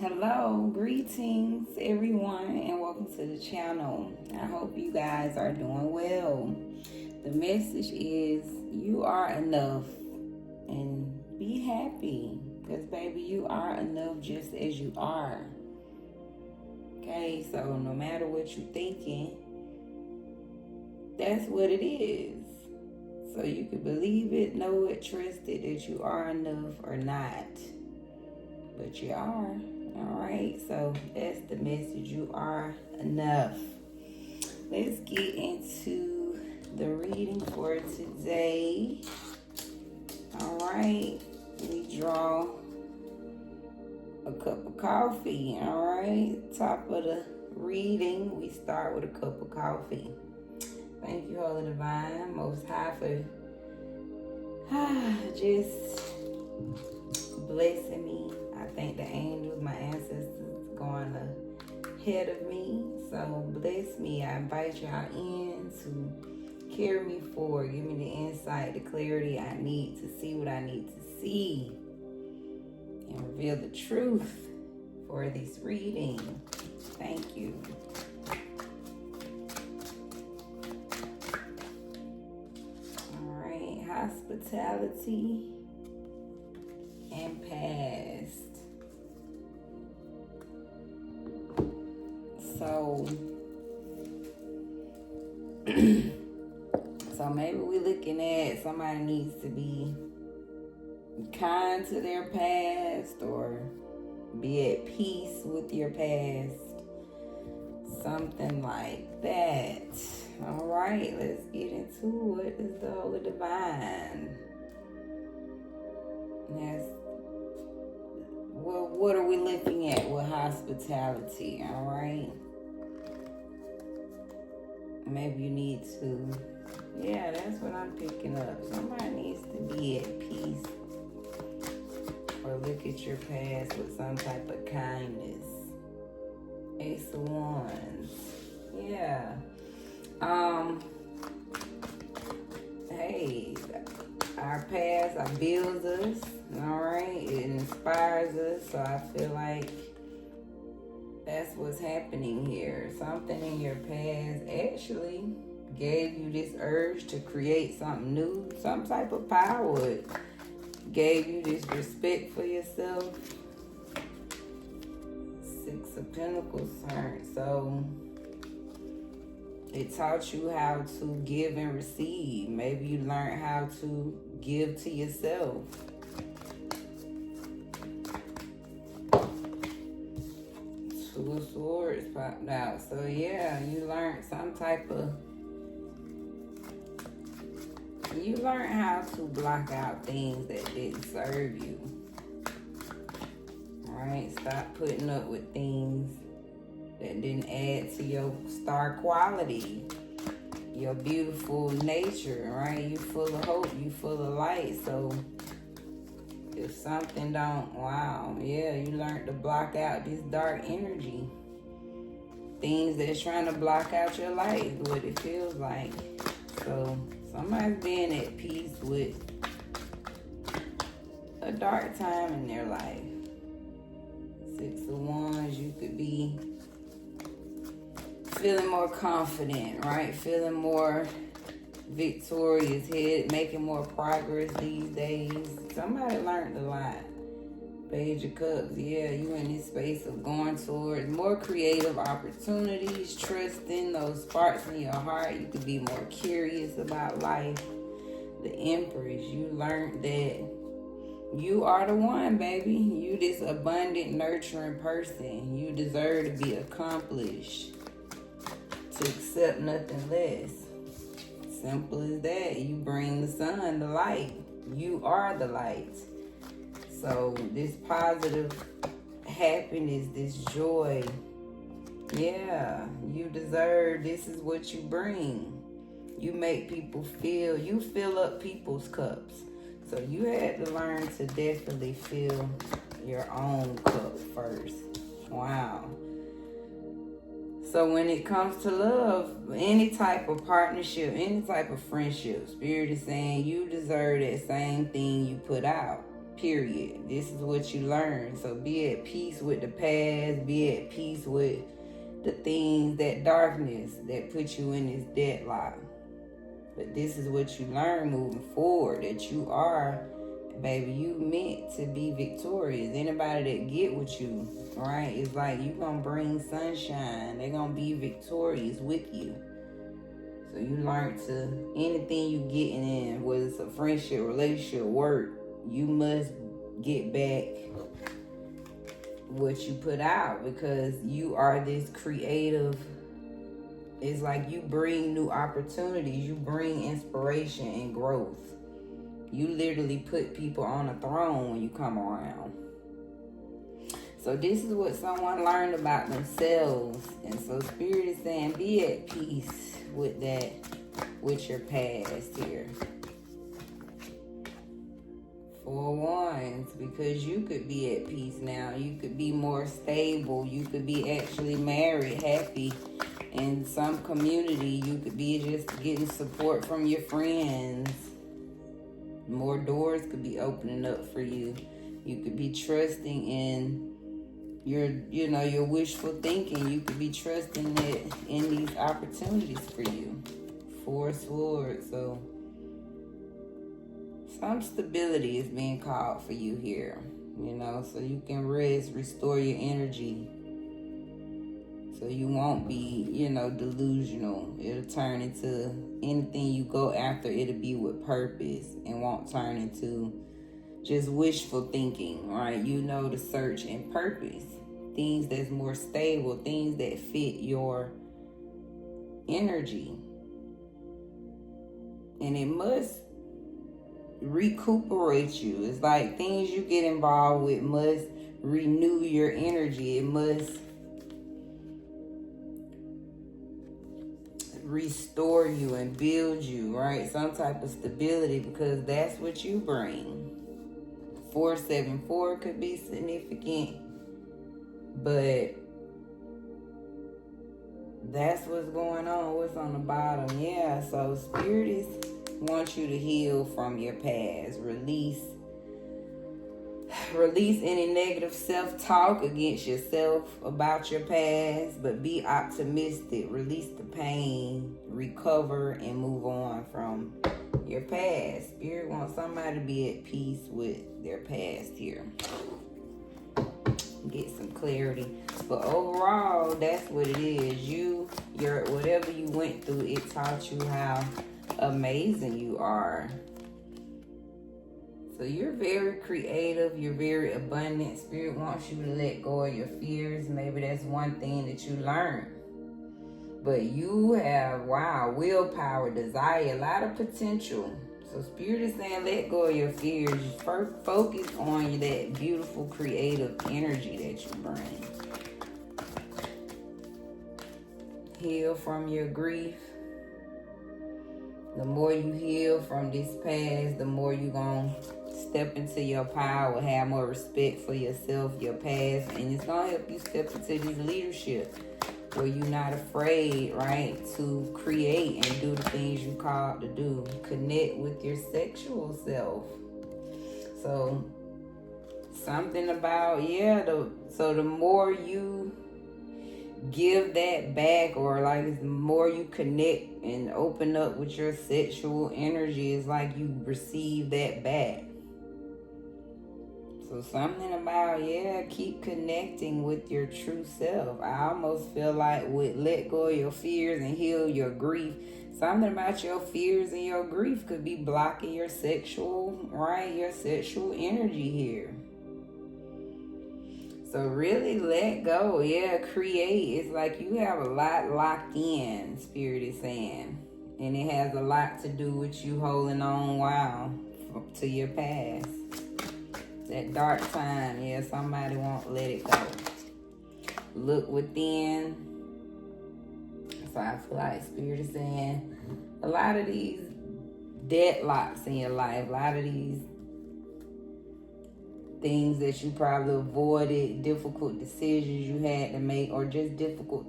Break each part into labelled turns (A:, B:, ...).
A: Hello, greetings everyone, and welcome to the channel. I hope you guys are doing well. The message is you are enough and be happy because, baby, you are enough just as you are. Okay, so no matter what you're thinking, that's what it is. So you can believe it, know it, trust it that you are enough or not. But you are. Alright, so that's the message. You are enough. Let's get into the reading for today. Alright, we draw a cup of coffee. Alright, top of the reading, we start with a cup of coffee. Thank you, Holy Divine, Most High, for just blessing me. I thank the angels, my ancestors, going ahead of me. So bless me. I invite y'all in to carry me forward. Give me the insight, the clarity I need to see what I need to see. And reveal the truth for this reading. Thank you. Alright, hospitality and past. So maybe we're looking at somebody needs to be kind to their past or be at peace with your past. Something like that. All right, let's get into what is the Holy Divine. What are we looking at with hospitality? All right. Maybe you need to, that's what I'm picking up. Somebody needs to be at peace or look at your past with some type of kindness. Ace of Wands. Yeah. Hey, our past builds us, all right? It inspires us, so I feel like that's what's happening here. Something in your past actually gave you this urge to create something new, some type of power. It gave you this respect for yourself. Six of Pentacles turned, so it taught you how to give and receive. Maybe you learned how to give to yourself. Two of Swords popped out. So yeah, you learned you learned how to block out things that didn't serve you. Alright, stop putting up with things that didn't add to your star quality, your beautiful nature, right? You full of hope, you full of light. So if something you learned to block out this dark energy. Things that's trying to block out your light is what it feels like. So somebody's being at peace with a dark time in their life. Six of Wands, you could be feeling more confident, right? Feeling more victorious, making more progress these days. Somebody learned a lot. Page of Cups, you in this space of going towards more creative opportunities, trusting those sparks in your heart. You could be more curious about life. The Empress, you learned that you are the one, baby. You this abundant, nurturing person. You deserve to be accomplished. To accept nothing less. Simple as that. You bring the sun, the light. You are the light. So this positive happiness, this joy, you deserve. This is what you bring. You make people feel. You fill up people's cups. So you had to learn to definitely fill your own cup first. Wow. So when it comes to love, any type of partnership, any type of friendship, Spirit is saying you deserve that same thing you put out. period. This is what you learn. So be at peace with the past. Be at peace with the things, that darkness that put you in this deadlock. But this is what you learn moving forward, that you are, baby, you meant to be victorious. Anybody that get with you, right, it's like you gonna bring sunshine. They're gonna be victorious with you. So you learn to, anything you getting in, whether it's a friendship, relationship, work, you must get back what you put out, because you are this creative. It's like you bring new opportunities, you bring inspiration and growth. You literally put people on a throne when you come around. So this is what someone learned about themselves. And so Spirit is saying, be at peace with that, with your past here. 4 Wands, because you could be at peace now. You could be more stable. You could be actually married, happy. In some community, you could be just getting support from your friends. More doors could be opening up for you. You could be trusting in your wishful thinking. You could be trusting that in these opportunities for you. 4 Swords. So some stability is being called for you here. So you can rest, restore your energy. So you won't be, delusional. It'll turn into anything you go after, it'll be with purpose and won't turn into just wishful thinking, right? The search and purpose. Things that's more stable, things that fit your energy. And it must recuperate you. It's like things you get involved with must renew your energy. It must restore you and build you, right? Some type of stability, because that's what you bring. 474 could be significant, but that's what's going on. What's on the bottom? Yeah, so Spirit wants you to heal from your past. Release any negative self-talk against yourself about your past, but be optimistic. Release the pain, recover, and move on from your past. Spirit wants somebody to be at peace with their past here. Get some clarity. But overall, that's what it is. Your whatever you went through, it taught you how amazing you are. So you're very creative, you're very abundant. Spirit wants you to let go of your fears. Maybe that's one thing that you learned. But you have, willpower, desire, a lot of potential. So Spirit is saying let go of your fears. Focus on that beautiful creative energy that you bring. Heal from your grief. The more you heal from this past, the more you're going to step into your power, have more respect for yourself, your past, and it's going to help you step into this leadership where you're not afraid, right, to create and do the things you're called to do. Connect with your sexual self. So something about, the more you give that back, or like the more you connect and open up with your sexual energy, it's like you receive that back. So something about, keep connecting with your true self. I almost feel like with let go of your fears and heal your grief, something about your fears and your grief could be blocking your sexual energy here. So really let go. Create. It's like you have a lot locked in, Spirit is saying. And it has a lot to do with you holding on, to your past. That dark time, somebody won't let it go. Look within. So I feel like Spirit is saying a lot of these deadlocks in your life, a lot of these things that you probably avoided, difficult decisions you had to make, or just difficult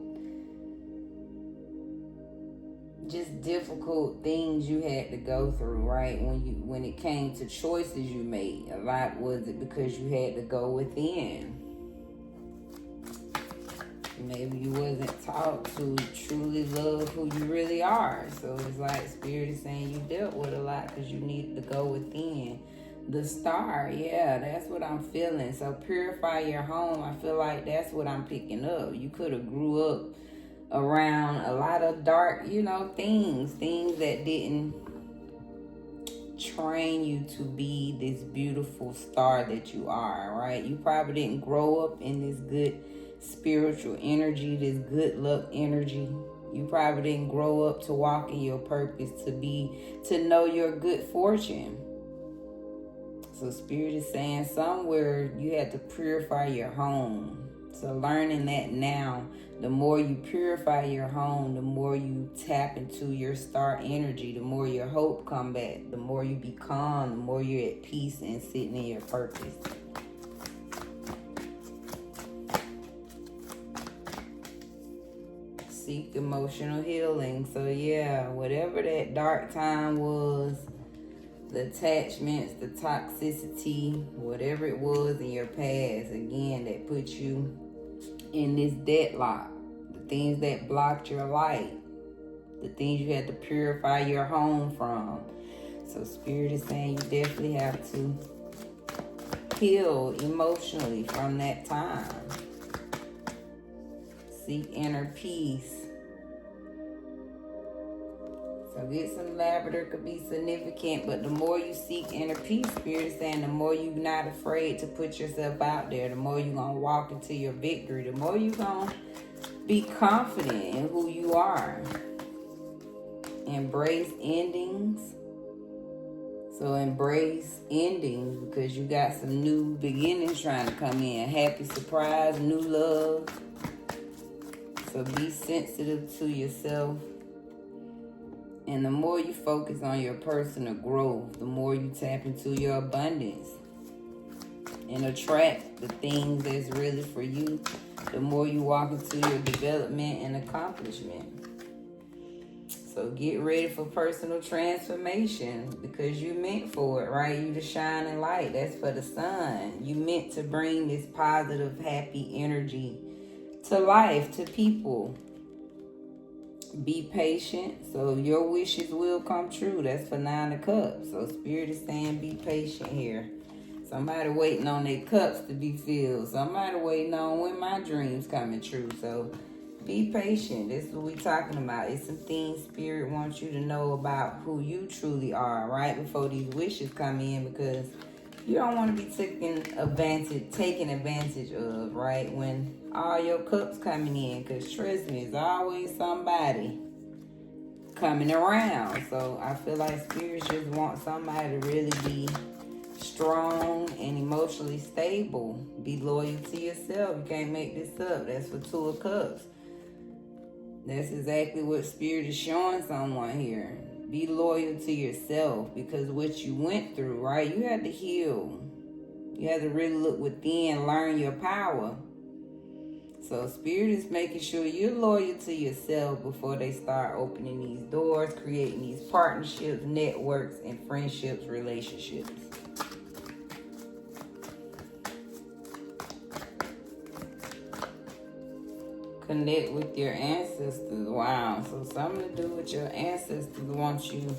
A: just difficult things you had to go through, right? When it came to choices you made, a lot was it because you had to go within. Maybe you wasn't taught to truly love who you really are. So it's like Spirit is saying you dealt with a lot because you needed to go within. The Star, yeah, that's what I'm feeling. So purify your home. I feel like that's what I'm picking up. You could have grew up around a lot of dark, things that didn't train you to be this beautiful star that you are, right? You probably didn't grow up in this good spiritual energy, this good luck energy. You probably didn't grow up to walk in your purpose, to know your good fortune. So Spirit is saying somewhere you had to purify your home. So learning that now, the more you purify your home, the more you tap into your star energy, the more your hope come back, the more you be calm, the more you're at peace and sitting in your purpose. Seek emotional healing. So yeah, whatever that dark time was, the attachments, the toxicity, whatever it was in your past, again, that put you in this deadlock, the things that blocked your light, the things you had to purify your home from. So Spirit is saying you definitely have to heal emotionally from that time. Seek inner peace. So get some lavender, could be significant, but the more you seek inner peace, Spirit is saying the more you're not afraid to put yourself out there, the more you're going to walk into your victory, the more you're going to be confident in who you are. Embrace endings. So embrace endings because you got some new beginnings trying to come in. Happy surprise, new love. So be sensitive to yourself. And the more you focus on your personal growth, the more you tap into your abundance and attract the things that's really for you, the more you walk into your development and accomplishment. So get ready for personal transformation because you meant for it, right? You the shining light. That's for the sun. You meant to bring this positive, happy energy to life, to people. Be patient, so your wishes will come true. That's for 9 of Cups. So Spirit is saying be patient here. Somebody waiting on their cups to be filled. Somebody waiting on when my dreams coming true. So be patient. This is what we're talking about. It's some things Spirit wants you to know about who you truly are right before these wishes come in, because you don't want to be taken advantage of, right? When all your cups coming in, because trust me, there's always somebody coming around. So I feel like Spirit just wants somebody to really be strong and emotionally stable. Be loyal to yourself. You can't make this up. That's for 2 of Cups. That's exactly what Spirit is showing someone here. Be loyal to yourself, because what you went through, right? You had to heal. You had to really look within, learn your power. So Spirit is making sure you're loyal to yourself before they start opening these doors, creating these partnerships, networks, and friendships, relationships. Connect with your ancestors. Wow. So something to do with your ancestors want you.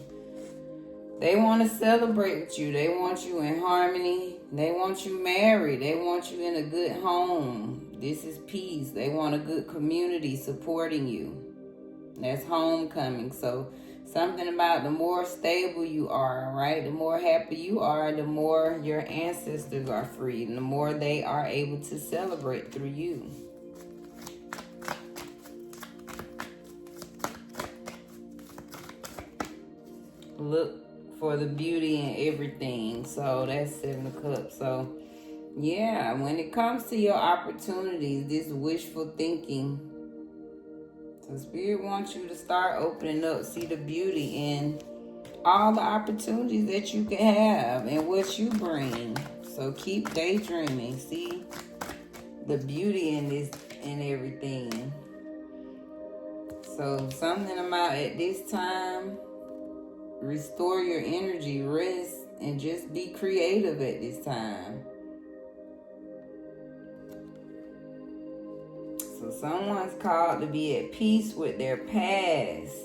A: They want to celebrate with you. They want you in harmony. They want you married. They want you in a good home. This is peace. They want a good community supporting you. That's homecoming. So something about the more stable you are, right? The more happy you are, the more your ancestors are free, and the more they are able to celebrate through you. Look for the beauty in everything. So that's 7 of Cups. So yeah, when it comes to your opportunities, this wishful thinking, so Spirit wants you to start opening up, see the beauty in all the opportunities that you can have and what you bring. So keep daydreaming. See the beauty in this and everything. So something about at this time, restore your energy, rest, and just be creative at this time. So someone's called to be at peace with their past,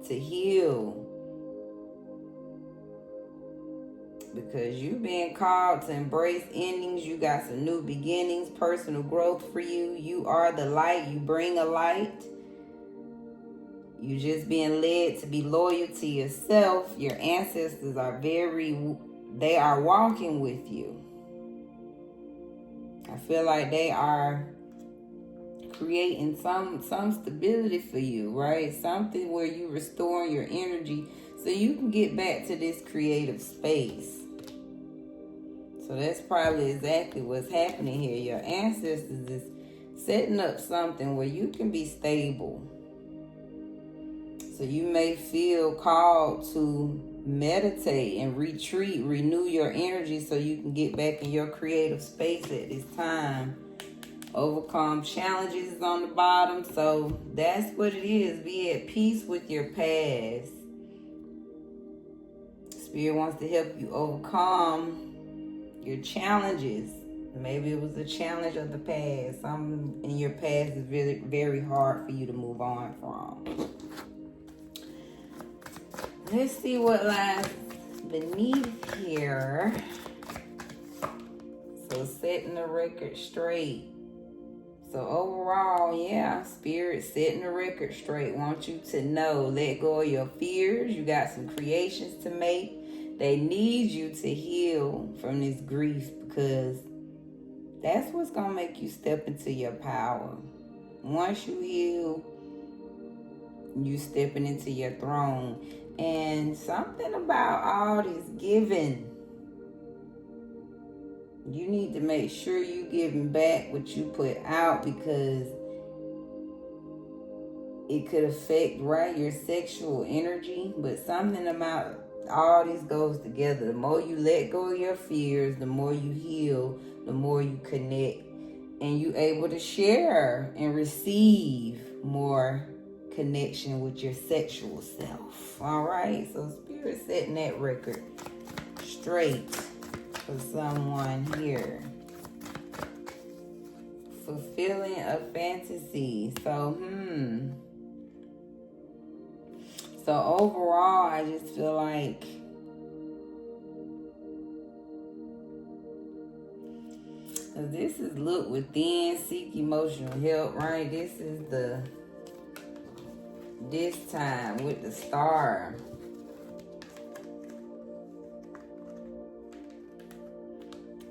A: to heal. Because you've been called to embrace endings. You got some new beginnings, personal growth for you. You are the light. You bring a light. You just being led to be loyal to yourself. Your ancestors are they are walking with you. I feel like they are creating some stability for you, right? Something where you restoring your energy so you can get back to this creative space. So that's probably exactly what's happening here. Your ancestors is setting up something where you can be stable. So you may feel called to meditate and retreat, renew your energy so you can get back in your creative space at this time. Overcome challenges on the bottom. So that's what it is. Be at peace with your past. Spirit wants to help you overcome your challenges. Maybe it was a challenge of the past. Something in your past is really very hard for you to move on from. Let's see what lies beneath here. So setting the record straight. So overall, yeah, Spirit setting the record straight. Want you to know, let go of your fears. You got some creations to make. They need you to heal from this grief, because that's what's going to make you step into your power. Once you heal, you stepping into your throne. And something about all this giving. You need to make sure you giving back what you put out, because it could affect, right, your sexual energy. But something about all this goes together. The more you let go of your fears, the more you heal, the more you connect, and you able to share and receive more connection with your sexual self. All right, so Spirit setting that record straight for someone here. Fulfilling a fantasy. So overall, I just feel like this is look within, seek emotional help, right? This is this time with the star.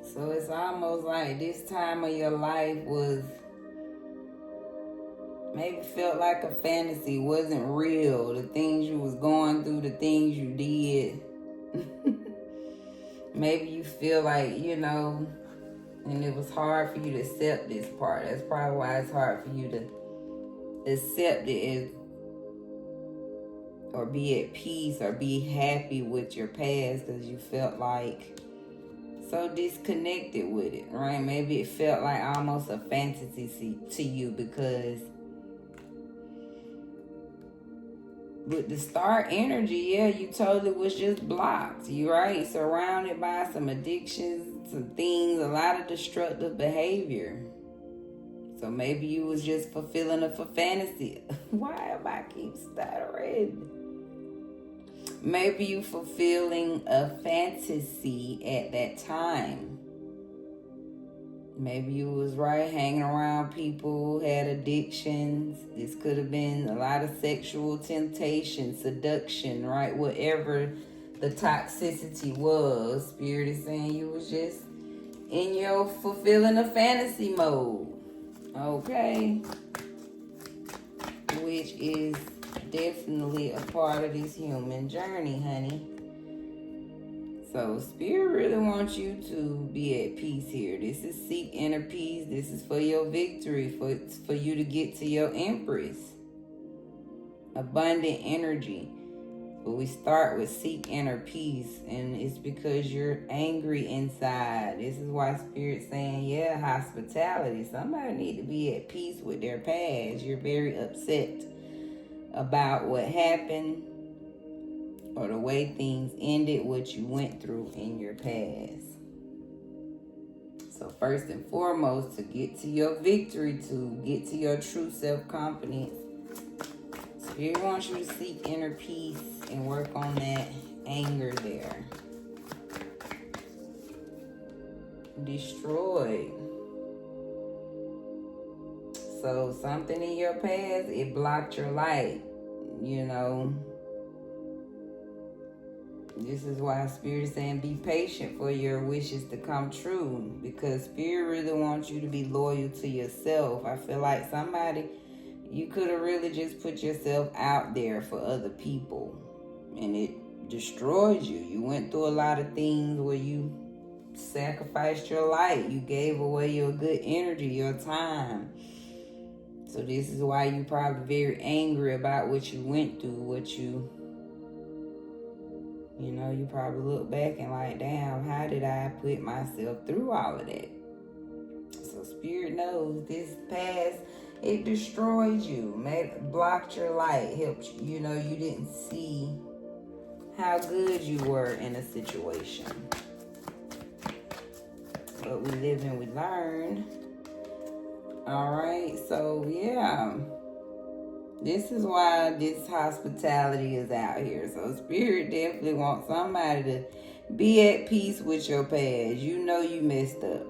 A: So it's almost like this time of your life was maybe felt like a fantasy, wasn't real. The things you was going through, the things you did. Maybe you feel like, and it was hard for you to accept this part. That's probably why it's hard for you to accept it or be at peace or be happy with your past, because you felt like so disconnected with it, right? Maybe it felt like almost a fantasy to you, because with the star energy, yeah, you totally was just blocked. You right? Surrounded by some addictions, some things, a lot of destructive behavior. So maybe you was just fulfilling a fantasy. Why am I keep stuttering? Maybe you fulfilling a fantasy at that time. Maybe you was right, hanging around people who had addictions. This could have been a lot of sexual temptation, seduction, right? Whatever the toxicity was, Spirit is saying you was just in your fulfilling a fantasy mode. Okay? Which is definitely a part of this human journey, honey. So Spirit really wants you to be at peace here. This is seek inner peace. This is for your victory, for you to get to your Empress. Abundant energy. But we start with seek inner peace, and it's because you're angry inside. This is why Spirit's saying, yeah, hospitality. Somebody need to be at peace with their past. You're very upset about what happened or the way things ended, what you went through in your past. So first and foremost, to get to your victory, to get to your true self-confidence, Spirit wants you to seek inner peace and work on that anger there. Destroyed. So something in your past, it blocked your light, you know. This is why Spirit is saying be patient for your wishes to come true, because Spirit really wants you to be loyal to yourself. I feel like somebody, you could have really just put yourself out there for other people and it destroyed you. You went through a lot of things where you sacrificed your life. You gave away your good energy, your time. So this is why you're probably very angry about what you went through, you probably look back and like, damn, how did I put myself through all of that? So Spirit knows this past, it destroyed you, blocked your light, helped you, you didn't see how good you were in a situation. But we live and we learn. All right, so yeah. This is why this hospitality is out here. So Spirit definitely wants somebody to be at peace with your past. You know you messed up.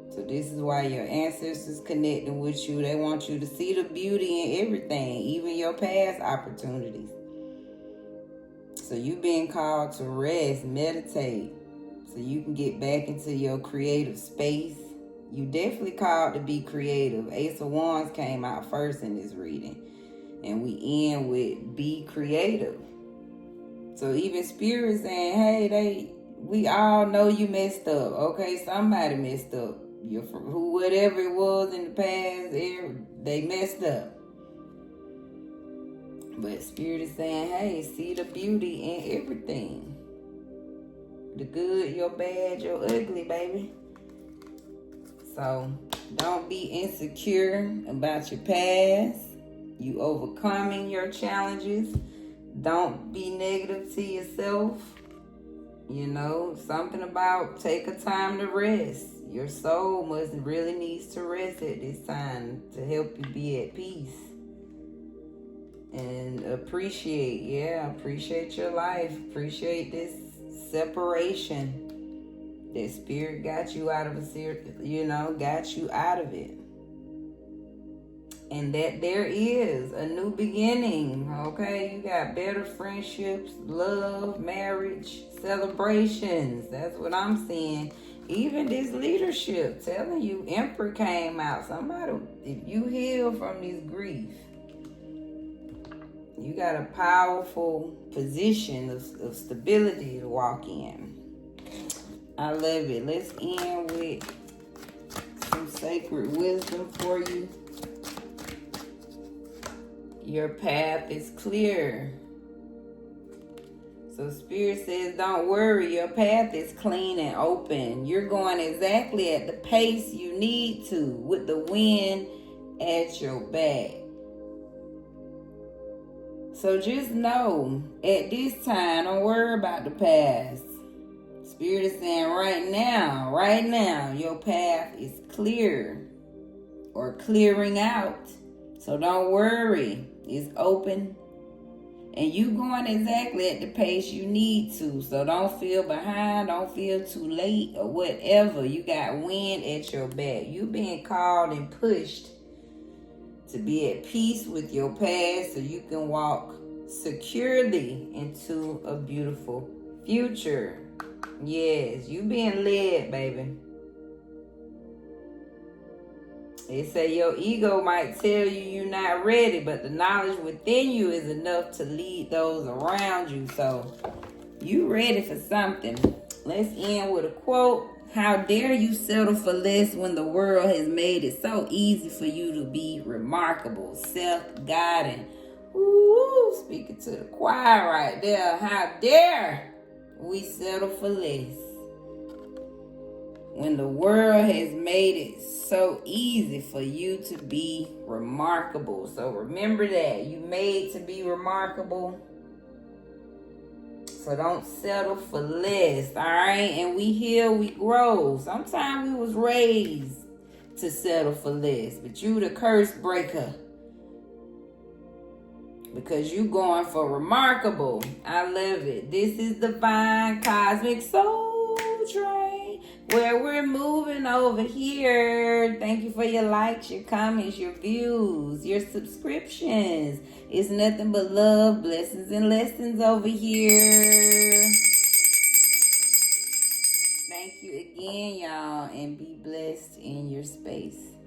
A: So this is why your ancestors connecting with you. They want you to see the beauty in everything, even your past opportunities. So you being called to rest, meditate, so you can get back into your creative space. You definitely called to be creative. Ace of Wands came out first in this reading. And we end with be creative. So even Spirit saying, hey, we all know you messed up. Okay, somebody messed up. Whatever it was in the past, they messed up. But Spirit is saying, hey, see the beauty in everything. The good, your bad, your ugly, baby. So don't be insecure about your past. You overcoming your challenges. Don't be negative to yourself. Something about take a time to rest. Your soul really needs to rest at this time to help you be at peace. And appreciate your life. Appreciate this separation that Spirit got you out of got you out of it. And that there is a new beginning, okay? You got better friendships, love, marriage, celebrations. That's what I'm seeing. Even this leadership, telling you, Emperor came out. Somebody, if you heal from this grief, you got a powerful position of stability to walk in. I love it. Let's end with some sacred wisdom for you. Your path is clear. So Spirit says, don't worry, your path is clean and open. You're going exactly at the pace you need to with the wind at your back. So just know, at this time, don't worry about the past. Spirit is saying right now, your path is clear or clearing out. So don't worry. It's open. And you going exactly at the pace you need to. So don't feel behind. Don't feel too late or whatever. You got wind at your back. You being called and pushed to be at peace with your past so you can walk securely into a beautiful future. Yes, you being led, baby. They say your ego might tell you you're not ready, but the knowledge within you is enough to lead those around you. So you ready for something. Let's end with a quote. How dare you settle for less when the world has made it so easy for you to be remarkable, self-guiding. Ooh, speaking to the choir right there. How dare we settle for less when the world has made it so easy for you to be remarkable. So remember that. You made to be remarkable. So don't settle for less, all right? And we heal, we grow. Sometimes we was raised to settle for less, but you the curse breaker. Because you going for remarkable. I love it. This is Divine Cosmic Soul Train, where we're moving over here. Thank you for your likes, your comments, your views, your subscriptions. It's nothing but love, blessings, and lessons over here. Thank you again, y'all, and be blessed in your space.